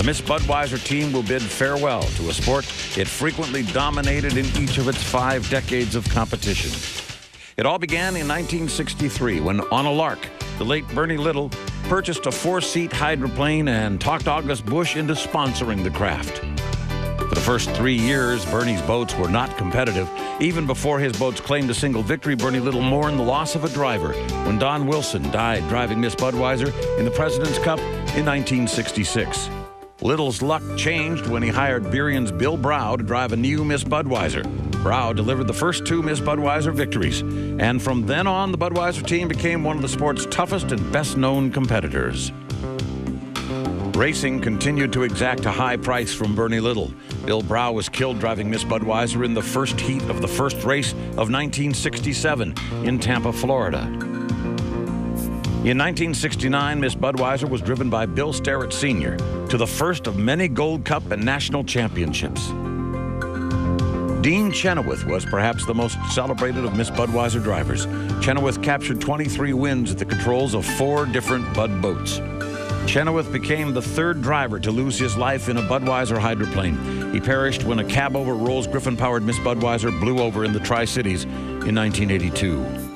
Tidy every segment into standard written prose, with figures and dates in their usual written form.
the Miss Budweiser team will bid farewell to a sport it frequently dominated in each of its 5 decades of competition. It all began in 1963 when, on a lark, the late Bernie Little purchased a 4-seat hydroplane and talked August Busch into sponsoring the craft. For the first 3 years, Bernie's boats were not competitive. Even before his boats claimed a single victory, Bernie Little mourned the loss of a driver when Don Wilson died driving Miss Budweiser in the President's Cup in 1966. Little's luck changed when he hired Burion's Bill Brow to drive a new Miss Budweiser. Brow delivered the first 2 Miss Budweiser victories, and from then on, the Budweiser team became one of the sport's toughest and best-known competitors. Racing continued to exact a high price from Bernie Little. Bill Brow was killed driving Miss Budweiser in the first heat of the first race of 1967 in Tampa, Florida. In 1969, Miss Budweiser was driven by Bill Sterrett Sr. to the first of many Gold Cup and national championships. Dean Chenoweth was perhaps the most celebrated of Miss Budweiser drivers. Chenoweth captured 23 wins at the controls of 4 different Bud boats. Chenoweth became the 3rd driver to lose his life in a Budweiser hydroplane. He perished when a cab over Rolls Griffin-powered Miss Budweiser blew over in the Tri-Cities in 1982.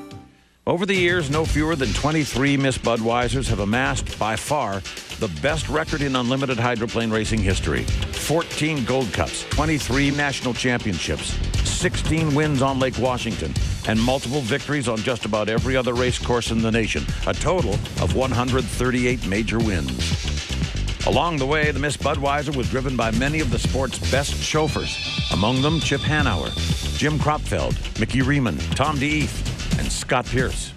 Over the years, no fewer than 23 Miss Budweisers have amassed, by far, the best record in unlimited hydroplane racing history. 14 Gold Cups, 23 national championships, 16 wins on Lake Washington, and multiple victories on just about every other race course in the nation. A total of 138 major wins. Along the way, the Miss Budweiser was driven by many of the sport's best chauffeurs. Among them, Chip Hanauer, Jim Kropfeld, Mickey Riemann, Tom DeEeth, and Scott Pierce.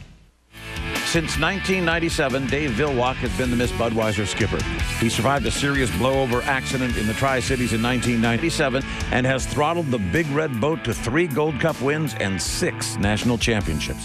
Since 1997, Dave Vilwalk has been the Miss Budweiser skipper. He survived a serious blowover accident in the Tri-Cities in 1997 and has throttled the Big Red boat to 3 Gold Cup wins and 6 national championships.